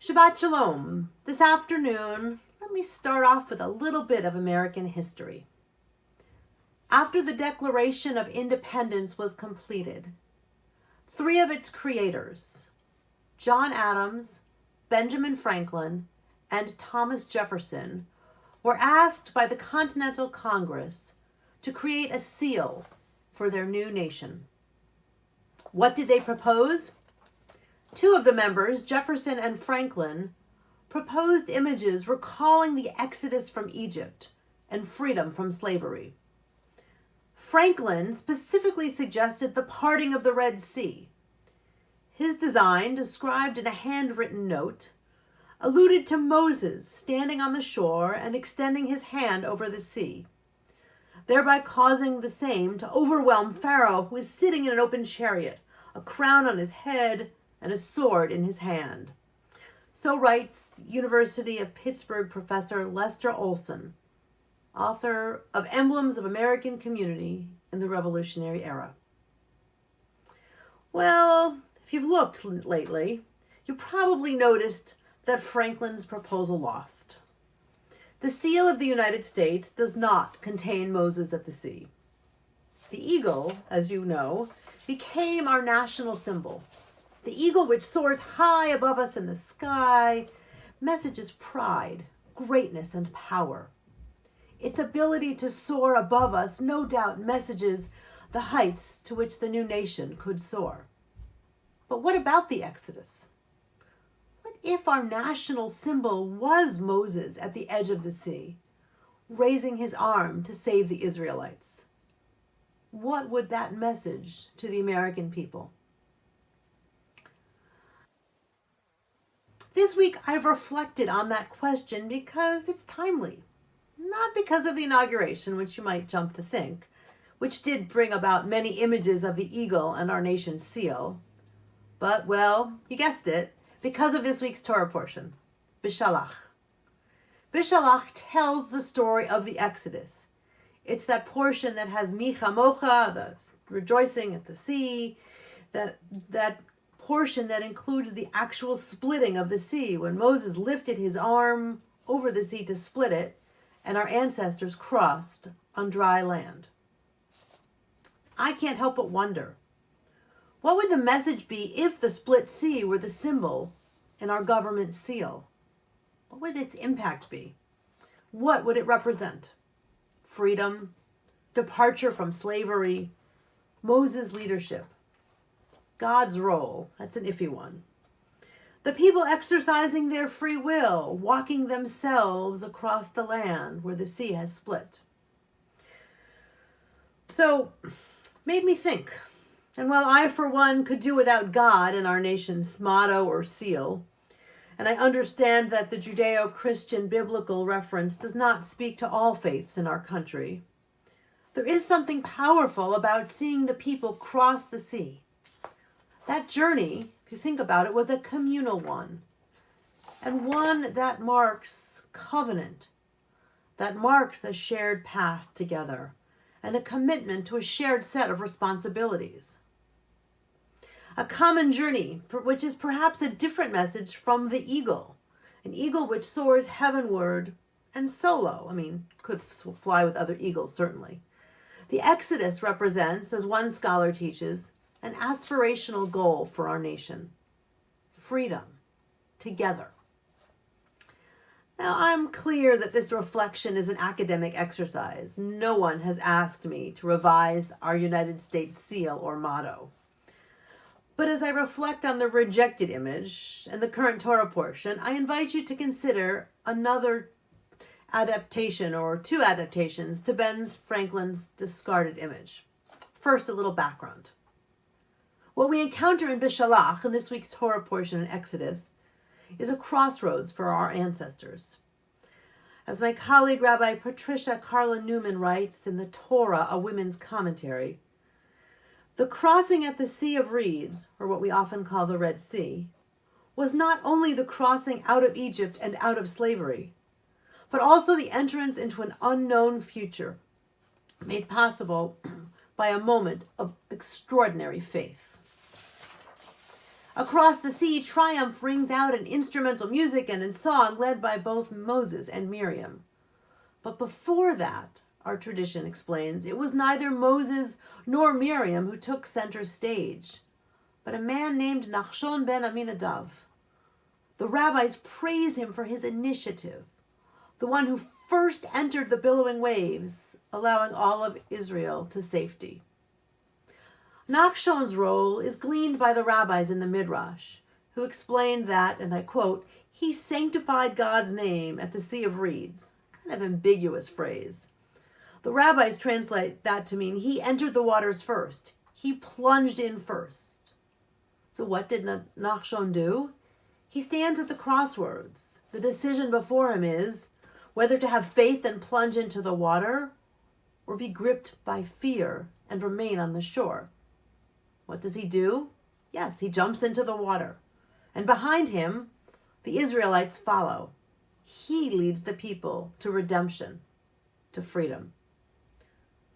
Shabbat Shalom. This afternoon, let me start off with a little bit of American history. After the Declaration of Independence was completed, three of its creators, John Adams, Benjamin Franklin, and Thomas Jefferson, were asked by the Continental Congress to create a seal for their new nation. What did they propose? Two of the members, Jefferson and Franklin, proposed images recalling the exodus from Egypt and freedom from slavery. Franklin specifically suggested the parting of the Red Sea. His design, described in a handwritten note, alluded to Moses standing on the shore and extending his hand over the sea, thereby causing the same to overwhelm Pharaoh, who is sitting in an open chariot, a crown on his head, and a sword in his hand. So writes University of Pittsburgh professor Lester Olson, author of Emblems of American Community in the Revolutionary Era. Well, if you've looked lately, you probably noticed that Franklin's proposal lost. The seal of the United States does not contain Moses at the sea. The eagle, as you know, became our national symbol. The eagle, which soars high above us in the sky, messages pride, greatness, and power. Its ability to soar above us no doubt messages the heights to which the new nation could soar. But what about the Exodus? What if our national symbol was Moses at the edge of the sea, raising his arm to save the Israelites? What would that message to the American people? This week, I've reflected on that question because it's timely. Not because of the inauguration, which you might jump to think, which did bring about many images of the eagle and our nation's seal, but, well, you guessed it, because of this week's Torah portion, Bishalach. Bishalach tells the story of the Exodus. It's that portion that has Mi Chamocha, the rejoicing at the sea, that portion that includes the actual splitting of the sea, when Moses lifted his arm over the sea to split it, and our ancestors crossed on dry land. I can't help but wonder, what would the message be if the split sea were the symbol in our government seal? What would its impact be? What would it represent? Freedom, departure from slavery, Moses' leadership, God's role, that's an iffy one. The people exercising their free will, walking themselves across the land where the sea has split. So, made me think. And while I, for one, could do without God in our nation's motto or seal, and I understand that the Judeo-Christian biblical reference does not speak to all faiths in our country, there is something powerful about seeing the people cross the sea. That journey, if you think about it, was a communal one, and one that marks covenant, that marks a shared path together, and a commitment to a shared set of responsibilities. A common journey, which is perhaps a different message from the eagle, an eagle which soars heavenward and solo. Could fly with other eagles, certainly. The Exodus represents, as one scholar teaches, an aspirational goal for our nation. Freedom. Together. Now, I'm clear that this reflection is an academic exercise. No one has asked me to revise our United States seal or motto. But as I reflect on the rejected image and the current Torah portion, I invite you to consider another adaptation or two adaptations to Ben Franklin's discarded image. First, a little background. What we encounter in Bishalach, in this week's Torah portion in Exodus, is a crossroads for our ancestors. As my colleague Rabbi Patricia Carla Newman writes in the Torah, a women's commentary, the crossing at the Sea of Reeds, or what we often call the Red Sea, was not only the crossing out of Egypt and out of slavery, but also the entrance into an unknown future, made possible by a moment of extraordinary faith. Across the sea, triumph rings out in instrumental music and in song led by both Moses and Miriam. But before that, our tradition explains, it was neither Moses nor Miriam who took center stage, but a man named Nachshon ben Aminadav. The rabbis praise him for his initiative, the one who first entered the billowing waves, allowing all of Israel to safety. Nachshon's role is gleaned by the rabbis in the Midrash, who explained that, and I quote, he sanctified God's name at the Sea of Reeds. Kind of ambiguous phrase. The rabbis translate that to mean he entered the waters first. He plunged in first. So what did Nachshon do? He stands at the crossroads. The decision before him is whether to have faith and plunge into the water or be gripped by fear and remain on the shore. What does he do? Yes, he jumps into the water. And behind him, the Israelites follow. He leads the people to redemption, to freedom.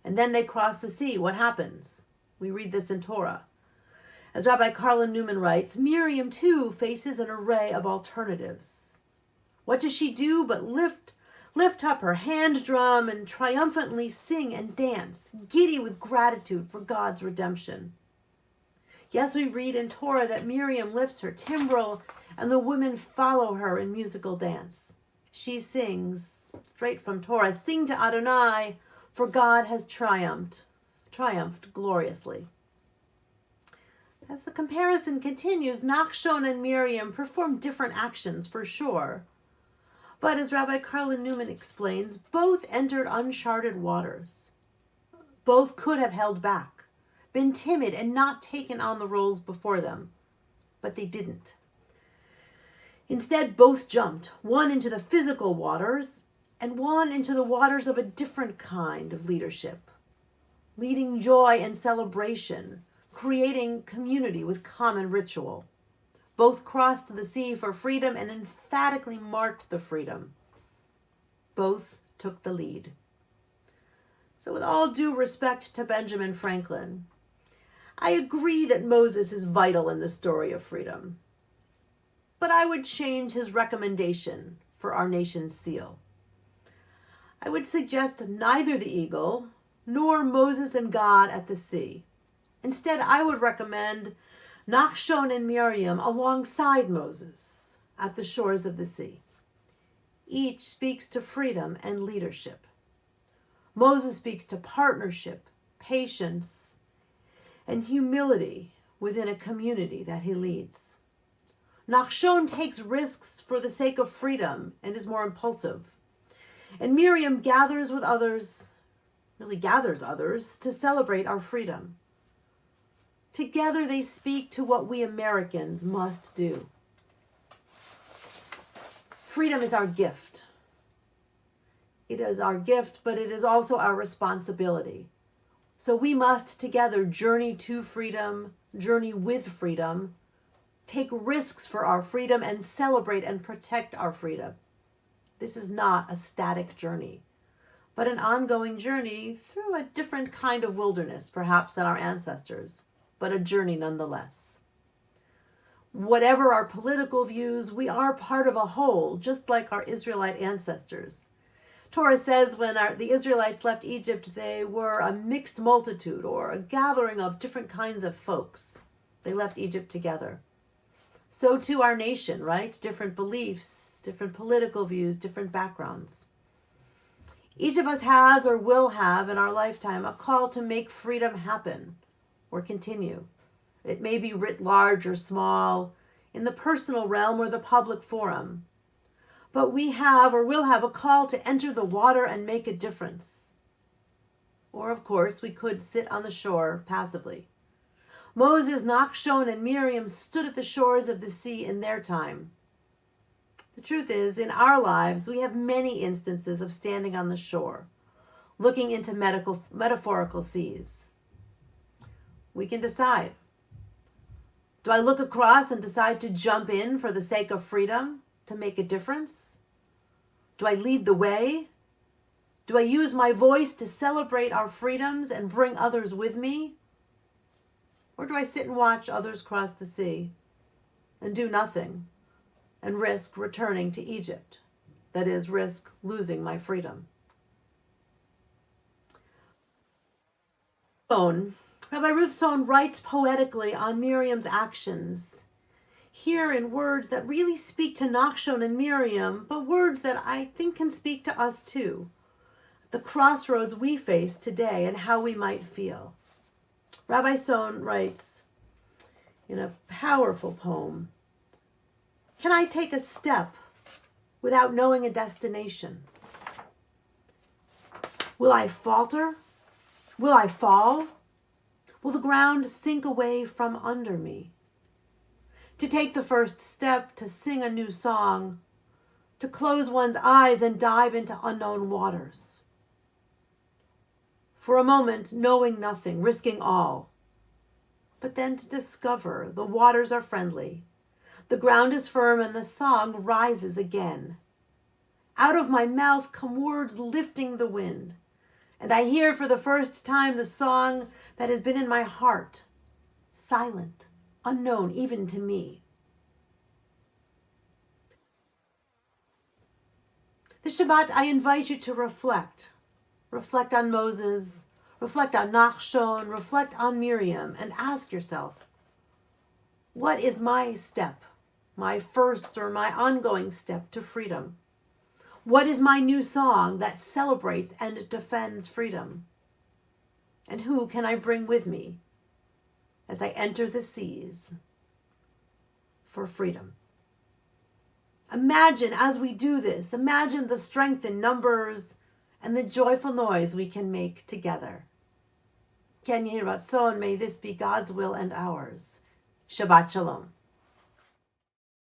And then they cross the sea. What happens? We read this in Torah. As Rabbi Carlin Newman writes, Miriam too faces an array of alternatives. What does she do but lift up her hand drum and triumphantly sing and dance, giddy with gratitude for God's redemption? Yes, we read in Torah that Miriam lifts her timbrel and the women follow her in musical dance. She sings, straight from Torah, sing to Adonai, for God has triumphed gloriously. As the comparison continues, Nachshon and Miriam perform different actions for sure. But as Rabbi Carlin Newman explains, both entered uncharted waters. Both could have held back, been timid and not taken on the roles before them, but they didn't. Instead, both jumped, one into the physical waters and one into the waters of a different kind of leadership, leading joy and celebration, creating community with common ritual. Both crossed the sea for freedom and emphatically marked the freedom. Both took the lead. So with all due respect to Benjamin Franklin, I agree that Moses is vital in the story of freedom, but I would change his recommendation for our nation's seal. I would suggest neither the eagle nor Moses and God at the sea. Instead, I would recommend Nachshon and Miriam alongside Moses at the shores of the sea. Each speaks to freedom and leadership. Moses speaks to partnership, patience, and humility within a community that he leads. Nachshon takes risks for the sake of freedom and is more impulsive. And Miriam gathers others to celebrate our freedom. Together they speak to what we Americans must do. Freedom is our gift. It is our gift, but it is also our responsibility. So we must together journey to freedom, journey with freedom, take risks for our freedom, and celebrate and protect our freedom. This is not a static journey, but an ongoing journey through a different kind of wilderness, perhaps, than our ancestors, but a journey nonetheless. Whatever our political views, we are part of a whole, just like our Israelite ancestors. Torah says when the Israelites left Egypt, they were a mixed multitude or a gathering of different kinds of folks. They left Egypt together. So too our nation, right? Different beliefs, different political views, different backgrounds. Each of us has or will have in our lifetime a call to make freedom happen or continue. It may be writ large or small, in the personal realm or the public forum. But we have or will have a call to enter the water and make a difference. Or, of course, we could sit on the shore passively. Moses, Nachshon, and Miriam stood at the shores of the sea in their time. The truth is, in our lives, we have many instances of standing on the shore, looking into metaphorical seas. We can decide. Do I look across and decide to jump in for the sake of freedom, to make a difference? Do I lead the way? Do I use my voice to celebrate our freedoms and bring others with me? Or do I sit and watch others cross the sea, and do nothing and risk returning to Egypt. That is, risk losing my freedom. Rabbi Ruth Sohn writes poetically on Miriam's actions, here in words that really speak to Nachshon and Miriam, but words that I think can speak to us too. The crossroads we face today and how we might feel. Rabbi Sohn writes in a powerful poem, can I take a step without knowing a destination? Will I falter? Will I fall? Will the ground sink away from under me? To take the first step, to sing a new song, to close one's eyes and dive into unknown waters. For a moment, knowing nothing, risking all, but then to discover the waters are friendly, the ground is firm, and the song rises again. Out of my mouth come words lifting the wind, and I hear for the first time the song that has been in my heart, silent, unknown even to me. This Shabbat, I invite you to reflect. Reflect on Moses, reflect on Nachshon, reflect on Miriam, and ask yourself, what is my step, my first or my ongoing step to freedom? What is my new song that celebrates and defends freedom? And who can I bring with me as I enter the seas for freedom? Imagine as we do this, imagine the strength in numbers and the joyful noise we can make together. Ken Yehi Ratzon, may this be God's will and ours. Shabbat Shalom.